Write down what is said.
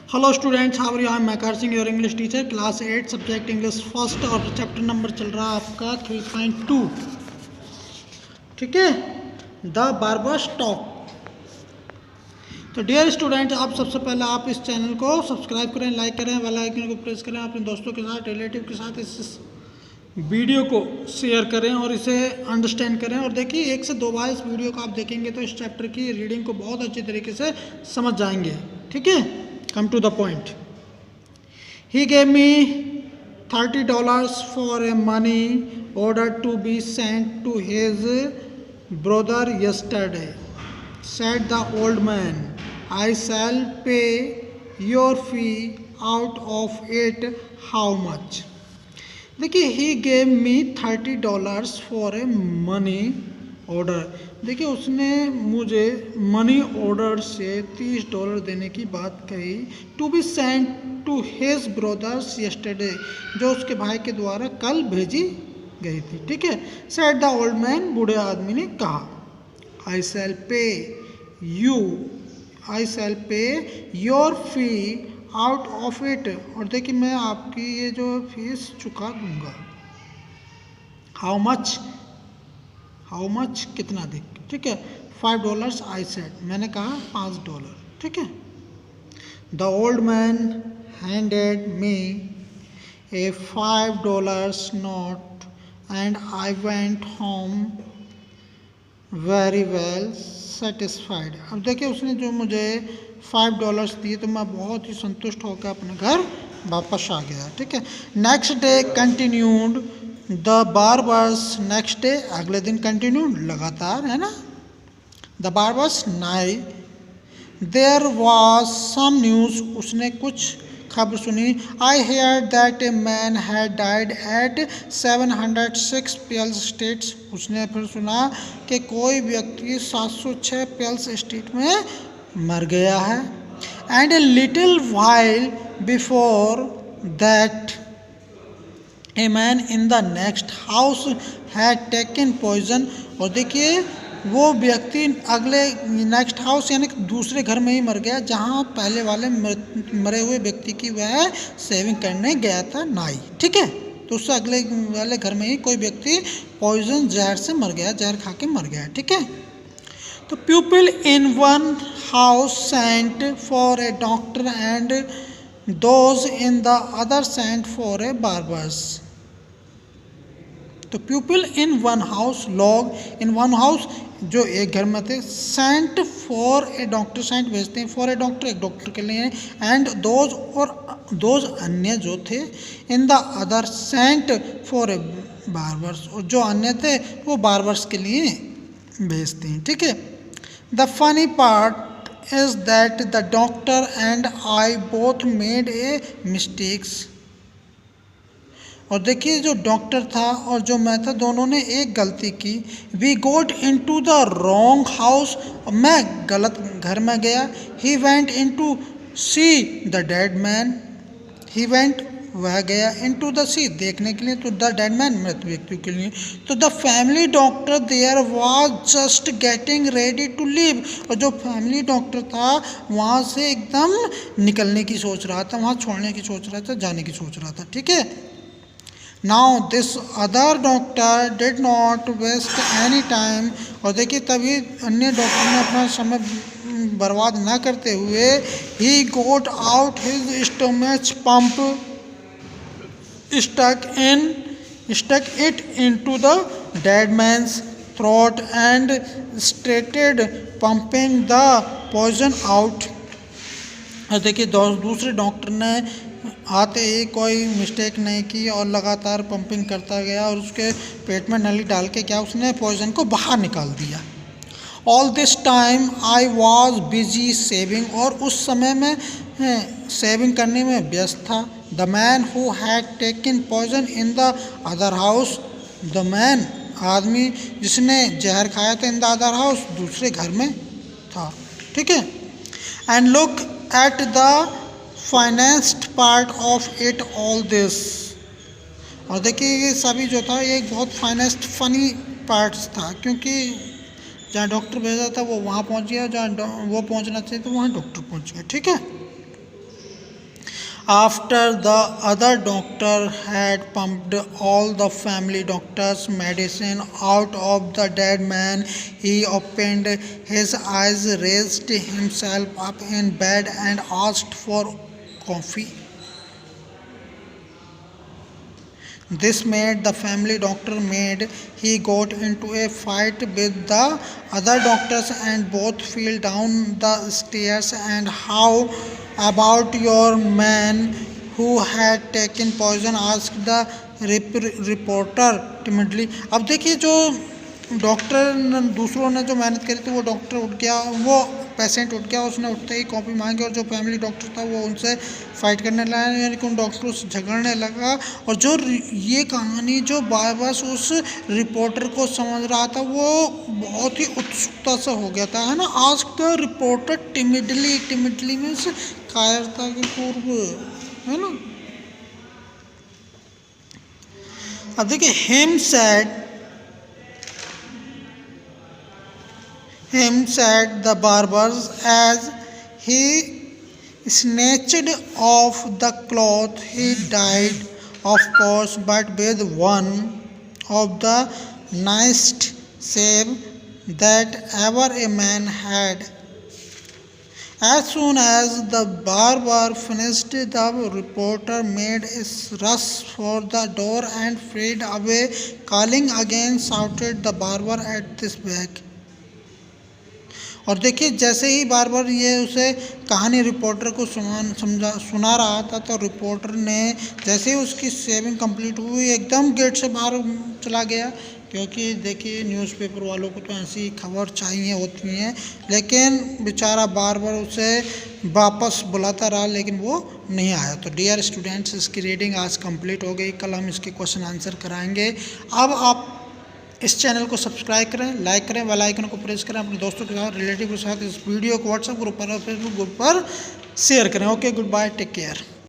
Hello students, how are you? I am Makar Singh, your English teacher, class 8 subject English first, और chapter number चल रहा है आपका 3.2। ठीक है, द बार्बर स्टॉप। तो डियर स्टूडेंट, आप सबसे पहले आप इस चैनल को सब्सक्राइब करें, लाइक करें, बेल आइकन को प्रेस करें, अपने दोस्तों के साथ, रिलेटिव के साथ इस वीडियो को शेयर करें और इसे अंडरस्टैंड करें। और देखिए, 1 से 2 बार इस वीडियो को आप देखेंगे तो इस चैप्टर की रीडिंग को बहुत अच्छी तरीके से समझ जाएंगे। ठीक है, come to the point. He gave me $30 for a money order to be sent to his brother yesterday, said the old man. I shall pay your fee out of it. How much? देखिए, he gave me $30 for a money order। देखिए, उसने मुझे money order से $30 देने की बात कही। To be sent to his brothers yesterday, जो उसके भाई के द्वारा कल भेजी गई थी। ठीक है, सेड द ओल्ड मैन, बूढ़े आदमी ने कहा। आई शैल पे your fee out of it, और देखिए मैं आपकी ये जो फीस चुका दूंगा। हाउ मच कितना दे? ठीक है, $5 आई सेड, मैंने कहा $5। ठीक है। The old man handed me A $5 note and I went home very well satisfied. अब देखिए, उसने जो मुझे $5 दिए तो मैं बहुत ही संतुष्ट होकर अपने घर वापस आ गया। ठीक है। Next day continued the barbers, next day अगले दिन कंटिन्यूड, लगातार, है ना। द बार्बर्स नाई, देयर वाज सम न्यूज़, उसने कुछ खबर सुनी। I hear that a man had died at 706 Pell's states, उसने फिर सुना कि कोई व्यक्ति 706 पेल्स स्टेट में मर गया है। And a little while before that a man in the next house had taken poison, और देखिए वो व्यक्ति अगले नेक्स्ट हाउस यानी कि दूसरे घर में ही मर गया जहाँ पहले वाले मरे हुए व्यक्ति की वह सेविंग करने गया था नाई। ठीक है, तो उससे अगले वाले घर में ही कोई व्यक्ति पॉइजन जहर से मर गया, जहर खा के मर गया। ठीक है। तो people in one house sent for a doctor and those in the other sent for a barbers. तो पीपल इन वन हाउस, लोग इन वन हाउस जो एक घर में थे, sent for a doctor, sent भेजते हैं, फॉर ए डॉक्टर एक डॉक्टर के लिए, एंड दोज और दोज अन्य जो थे, in the other sent for a barbers, और जो अन्य थे वो बार्बर्स के लिए भेजते हैं। ठीक है। The funny part is that the doctor and I both made a mistakes, और देखिए जो डॉक्टर था और जो मैं था, दोनों ने एक गलती की। We got into the wrong house, मैं गलत घर में गया। He went in to see the dead man, he went वह गया, इन टू द सी देखने के लिए, तो द डेड मैन मृत व्यक्ति के लिए। तो the family doctor there was just getting ready to leave, और जो फैमिली डॉक्टर था वहाँ से एकदम निकलने की सोच रहा था, वहाँ छोड़ने की सोच रहा था, जाने की सोच रहा था। ठीक है। Now this other doctor did not waste any time, और देखिए तभी अन्य डॉक्टर ने अपना समय बर्बाद ना करते हुए he got out his stomach pump, stuck it into the dead man's throat and started pumping the poison out। और देखिए दूसरे डॉक्टर ने आते ही कोई मिस्टेक नहीं की और लगातार पंपिंग करता गया और उसके पेट में नली डाल के क्या उसने पॉइजन को बाहर निकाल दिया। All this time I was busy saving, और उस समय में सेविंग करने में व्यस्त था। The man who had taken poison in the other house, the man आदमी जिसने जहर खाया था, इन द अदर हाउस दूसरे घर में था। ठीक है। And look at the financed part of it all this, और देखिए ये सभी जो था ये एक बहुत फाइनेंस्ड फनी पार्ट्स था, क्योंकि जहाँ डॉक्टर भेजा था वो वहाँ पहुँच गया, जहाँ वो पहुँचना चाहिए तो वहाँ डॉक्टर पहुँच गया। ठीक है। After the other doctor had pumped all the family doctor's medicine out of the dead man, he opened his eyes, raised himself up in bed, and asked for coffee. This made the family doctor mad. He got into a fight with the other doctors and both fell down the stairs. And how about your man who had taken poison? Asked the reporter timidly. अब देखिए जो doctor दूसरों ने जो मेहनत करी थी वो डॉक्टर उठ गया, वो पेशेंट उठ गया, उसने उठते ही कॉफ़ी मांगी और जो फैमिली डॉक्टर था वो उनसे फाइट करने लगा, यानी कि उन डॉक्टरों से झगड़ने लगा। और जो ये कहानी जो बस उस रिपोर्टर को समझ रहा था वो बहुत ही उत्सुकता से हो गया था, है ना। Ask the reporter timidly, timidly means कायरता के पूर्व, है ना। अब देखिए him said the barbers as he snatched off the cloth. He died, of course, but with one of the nicest shave that ever a man had. As soon as the barber finished, the reporter made a rush for the door and fled away, calling again, shouted the barber at this back. और देखिए जैसे ही बार बार ये उसे कहानी reporter को सुना रहा था, तो रिपोर्टर ने जैसे ही उसकी शेविंग कंप्लीट हुई एकदम गेट से बाहर चला गया, क्योंकि देखिए न्यूज़पेपर वालों को तो ऐसी खबर चाहिए होती हैं। लेकिन बेचारा बार बार उसे वापस बुलाता रहा लेकिन वो नहीं आया। तो डियर स्टूडेंट्स, इसकी रीडिंग आज कंप्लीट हो गई, कल हम इसके क्वेश्चन आंसर कराएंगे। अब आप इस चैनल को सब्सक्राइब करें, लाइक करें, बेल आइकन को प्रेस करें, अपने दोस्तों के साथ, रिलेटिव के साथ इस वीडियो को व्हाट्सएप ग्रुप पर और फेसबुक ग्रुप पर शेयर करें। Okay, goodbye, take care.